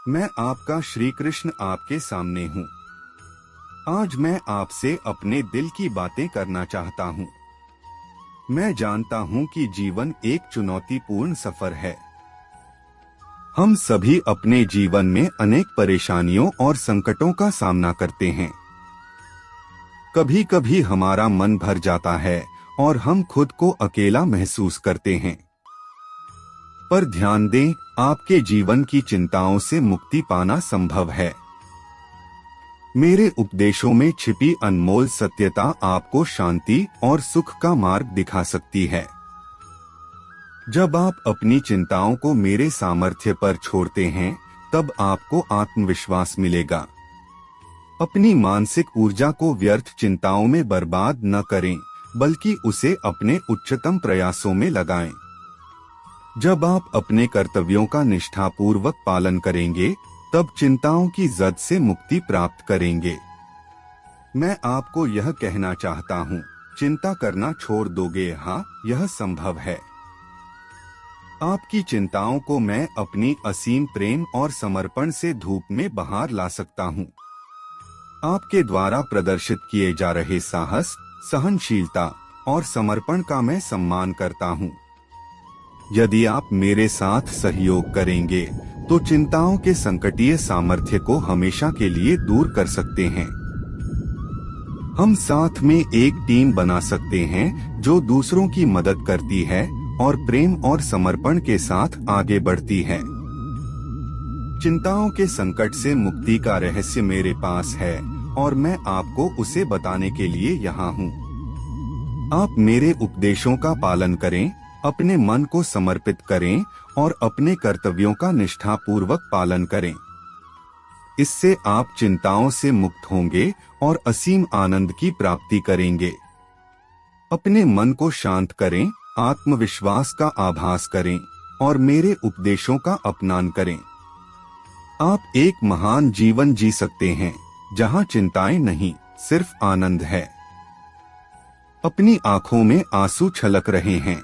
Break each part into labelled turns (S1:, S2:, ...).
S1: मैं आपका श्री कृष्ण आपके सामने हूँ। आज मैं आपसे अपने दिल की बातें करना चाहता हूँ। मैं जानता हूँ कि जीवन एक चुनौतीपूर्ण सफर है। हम सभी अपने जीवन में अनेक परेशानियों और संकटों का सामना करते हैं। कभी कभी हमारा मन भर जाता है और हम खुद को अकेला महसूस करते हैं। पर ध्यान दें, आपके जीवन की चिंताओं से मुक्ति पाना संभव है। मेरे उपदेशों में छिपी अनमोल सत्यता आपको शांति और सुख का मार्ग दिखा सकती है। जब आप अपनी चिंताओं को मेरे सामर्थ्य पर छोड़ते हैं, तब आपको आत्मविश्वास मिलेगा। अपनी मानसिक ऊर्जा को व्यर्थ चिंताओं में बर्बाद न करें, बल्कि उसे अपने उच्चतम प्रयासों में लगाएं। जब आप अपने कर्तव्यों का निष्ठापूर्वक पालन करेंगे, तब चिंताओं की जद से मुक्ति प्राप्त करेंगे। मैं आपको यह कहना चाहता हूँ, चिंता करना छोड़ दोगे। हाँ, यह संभव है। आपकी चिंताओं को मैं अपनी असीम प्रेम और समर्पण से धूप में बाहर ला सकता हूँ। आपके द्वारा प्रदर्शित किए जा रहे साहस, सहनशीलता और समर्पण का मैं सम्मान करता हूँ। यदि आप मेरे साथ सहयोग करेंगे, तो चिंताओं के संकटीय सामर्थ्य को हमेशा के लिए दूर कर सकते हैं। हम साथ में एक टीम बना सकते हैं जो दूसरों की मदद करती है और प्रेम और समर्पण के साथ आगे बढ़ती है। चिंताओं के संकट से मुक्ति का रहस्य मेरे पास है और मैं आपको उसे बताने के लिए यहाँ हूँ। आप मेरे उपदेशों का पालन करें, अपने मन को समर्पित करें और अपने कर्तव्यों का निष्ठापूर्वक पालन करें। इससे आप चिंताओं से मुक्त होंगे और असीम आनंद की प्राप्ति करेंगे। अपने मन को शांत करें, आत्मविश्वास का आभास करें और मेरे उपदेशों का अपनान करें। आप एक महान जीवन जी सकते हैं, जहां चिंताएं नहीं, सिर्फ आनंद है। अपनी आंखों में आंसू छलक रहे हैं।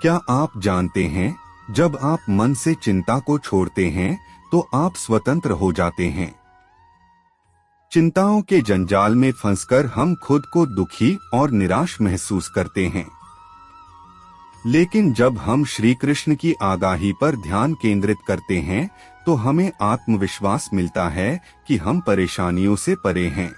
S1: क्या आप जानते हैं, जब आप मन से चिंता को छोड़ते हैं, तो आप स्वतंत्र हो जाते हैं। चिंताओं के जंजाल में फंसकर हम खुद को दुखी और निराश महसूस करते हैं। लेकिन जब हम श्री कृष्ण की आगाही पर ध्यान केंद्रित करते हैं, तो हमें आत्मविश्वास मिलता है कि हम परेशानियों से परे हैं।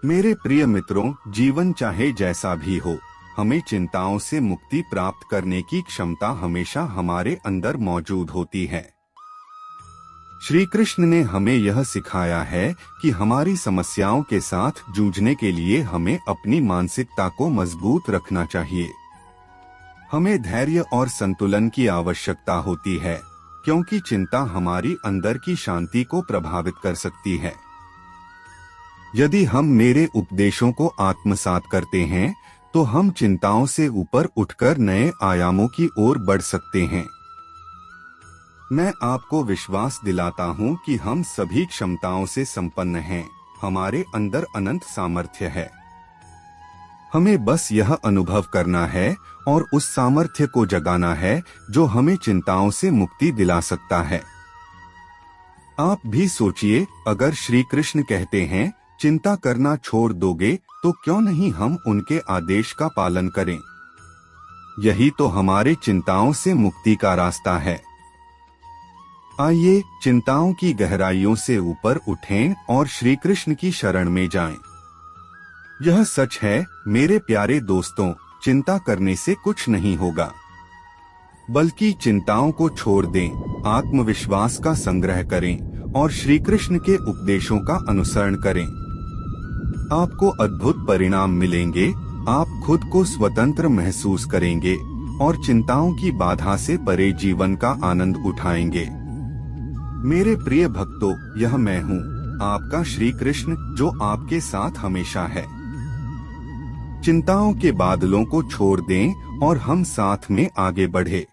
S1: मेरे प्रिय मित्रों, जीवन चाहे जैसा भी हो, हमें चिंताओं से मुक्ति प्राप्त करने की क्षमता हमेशा हमारे अंदर मौजूद होती है। श्री कृष्ण ने हमें यह सिखाया है कि हमारी समस्याओं के साथ जूझने के लिए हमें अपनी मानसिकता को मजबूत रखना चाहिए। हमें धैर्य और संतुलन की आवश्यकता होती है, क्योंकि चिंता हमारी अंदर की शांति को प्रभावित कर सकती है। यदि हम मेरे उपदेशों को आत्मसात करते हैं, तो हम चिंताओं से ऊपर उठकर नए आयामों की ओर बढ़ सकते हैं। मैं आपको विश्वास दिलाता हूं कि हम सभी क्षमताओं से संपन्न हैं। हमारे अंदर अनंत सामर्थ्य है। हमें बस यह अनुभव करना है और उस सामर्थ्य को जगाना है जो हमें चिंताओं से मुक्ति दिला सकता है। आप भी सोचिए, अगर श्री कृष्ण कहते हैं, चिंता करना छोड़ दोगे, तो क्यों नहीं हम उनके आदेश का पालन करें। यही तो हमारे चिंताओं से मुक्ति का रास्ता है। आइए, चिंताओं की गहराइयों से ऊपर उठें और श्री कृष्ण की शरण में जाएं। यह सच है मेरे प्यारे दोस्तों, चिंता करने से कुछ नहीं होगा, बल्कि चिंताओं को छोड़ दें, आत्मविश्वास का संग्रह करें और श्री कृष्ण के उपदेशों का अनुसरण करें। आपको अद्भुत परिणाम मिलेंगे। आप खुद को स्वतंत्र महसूस करेंगे और चिंताओं की बाधा से परे जीवन का आनंद उठाएंगे। मेरे प्रिय भक्तों, यह मैं हूँ, आपका श्री कृष्ण, जो आपके साथ हमेशा है। चिंताओं के बादलों को छोड़ दें और हम साथ में आगे बढ़े।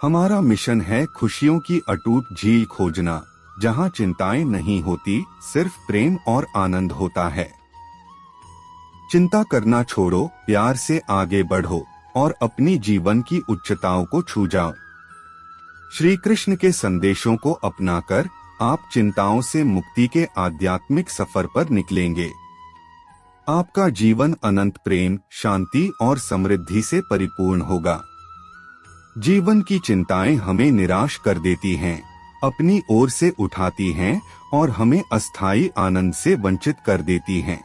S1: हमारा मिशन है खुशियों की अटूट झील खोजना, जहां चिंताएं नहीं होती, सिर्फ प्रेम और आनंद होता है। चिंता करना छोड़ो, प्यार से आगे बढ़ो और अपनी जीवन की उच्चताओं को छू जाओ। श्री कृष्ण के संदेशों को अपनाकर आप चिंताओं से मुक्ति के आध्यात्मिक सफर पर निकलेंगे। आपका जीवन अनंत प्रेम, शांति और समृद्धि से परिपूर्ण होगा। जीवन की चिंताएं हमें निराश कर देती हैं, अपनी ओर से उठाती हैं और हमें अस्थायी आनंद से वंचित कर देती हैं।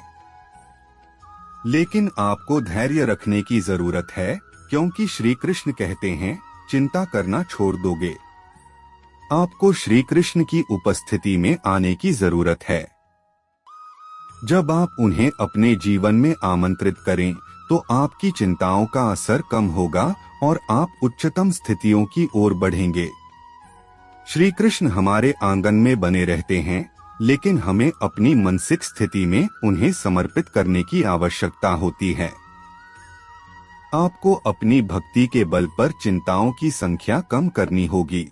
S1: लेकिन आपको धैर्य रखने की जरूरत है, क्योंकि श्री कृष्ण कहते हैं, चिंता करना छोड़ दोगे। आपको श्री कृष्ण की उपस्थिति में आने की जरूरत है। जब आप उन्हें अपने जीवन में आमंत्रित करें, तो आपकी चिंताओं का असर कम होगा और आप उच्चतम स्थितियों की ओर बढ़ेंगे। श्री कृष्ण हमारे आंगन में बने रहते हैं, लेकिन हमें अपनी मानसिक स्थिति में उन्हें समर्पित करने की आवश्यकता होती है। आपको अपनी भक्ति के बल पर चिंताओं की संख्या कम करनी होगी।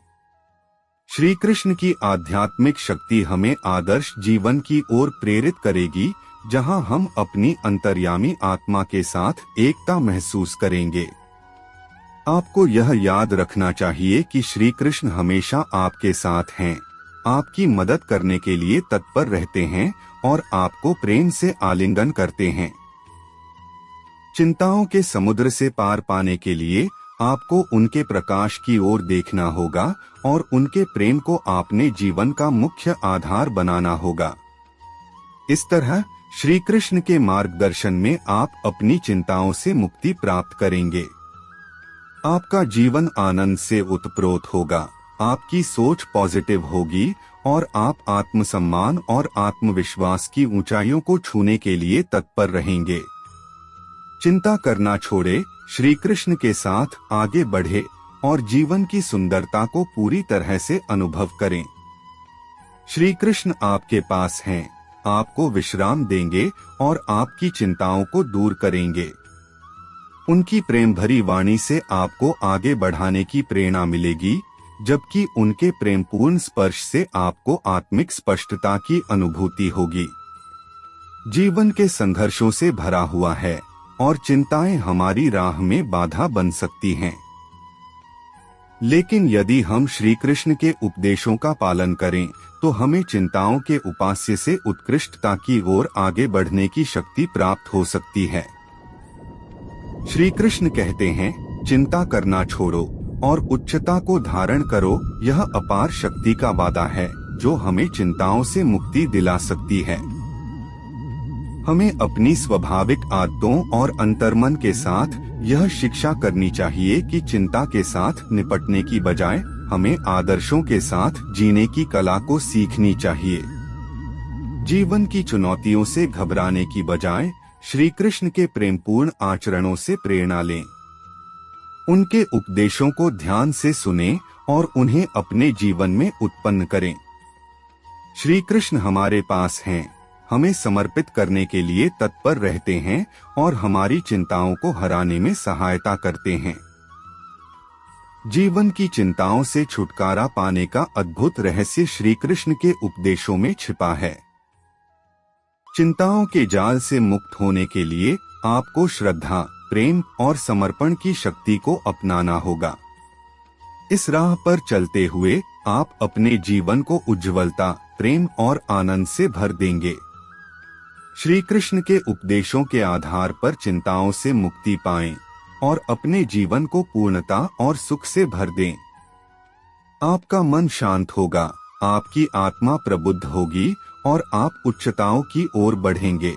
S1: श्री कृष्ण की आध्यात्मिक शक्ति हमें आदर्श जीवन की ओर प्रेरित करेगी, जहां हम अपनी अंतर्यामी आत्मा के साथ एकता महसूस करेंगे। आपको यह याद रखना चाहिए कि श्री कृष्ण हमेशा आपके साथ हैं, आपकी मदद करने के लिए तत्पर रहते हैं और आपको प्रेम से आलिंगन करते हैं। चिंताओं के समुद्र से पार पाने के लिए आपको उनके प्रकाश की ओर देखना होगा और उनके प्रेम को अपने जीवन का मुख्य आधार बनाना होगा। इस तरह श्री कृष्ण के मार्गदर्शन में आप अपनी चिंताओं से मुक्ति प्राप्त करेंगे। आपका जीवन आनंद से उत्प्रोत होगा, आपकी सोच पॉजिटिव होगी और आप आत्मसम्मान और आत्मविश्वास की ऊंचाइयों को छूने के लिए तत्पर रहेंगे। चिंता करना छोड़े, श्री कृष्ण के साथ आगे बढ़े और जीवन की सुंदरता को पूरी तरह से अनुभव करें। श्री कृष्ण आपके पास हैं, आपको विश्राम देंगे और आपकी चिंताओं को दूर करेंगे। उनकी प्रेम भरी वाणी से आपको आगे बढ़ाने की प्रेरणा मिलेगी, जबकि उनके प्रेमपूर्ण स्पर्श से आपको आत्मिक स्पष्टता की अनुभूति होगी। जीवन के संघर्षों से भरा हुआ है और चिंताएं हमारी राह में बाधा बन सकती हैं। लेकिन यदि हम श्री कृष्ण के उपदेशों का पालन करें, तो हमें चिंताओं के उपास्य से उत्कृष्टता की ओर आगे बढ़ने की शक्ति प्राप्त हो सकती है। श्री कृष्ण कहते हैं, चिंता करना छोड़ो और उच्चता को धारण करो। यह अपार शक्ति का वादा है, जो हमें चिंताओं से मुक्ति दिला सकती है। हमें अपनी स्वाभाविक आदतों और अंतर्मन के साथ यह शिक्षा करनी चाहिए कि चिंता के साथ निपटने की बजाय हमें आदर्शों के साथ जीने की कला को सीखनी चाहिए। जीवन की चुनौतियों से घबराने की बजाय श्री कृष्ण के प्रेमपूर्ण आचरणों से प्रेरणा लें। उनके उपदेशों को ध्यान से सुनें और उन्हें अपने जीवन में उत्पन्न करें। श्री कृष्ण हमारे पास हैं, हमें समर्पित करने के लिए तत्पर रहते हैं और हमारी चिंताओं को हराने में सहायता करते हैं। जीवन की चिंताओं से छुटकारा पाने का अद्भुत रहस्य श्री कृष्ण के उपदेशों में छिपा है। चिंताओं के जाल से मुक्त होने के लिए आपको श्रद्धा, प्रेम और समर्पण की शक्ति को अपनाना होगा। इस राह पर चलते हुए आप अपने जीवन को उज्ज्वलता, प्रेम और आनंद से भर देंगे। श्री कृष्ण के उपदेशों के आधार पर चिंताओं से मुक्ति पाएं और अपने जीवन को पूर्णता और सुख से भर दें। आपका मन शांत होगा, आपकी आत्मा प्रबुद्ध होगी और आप उच्चताओं की ओर बढ़ेंगे।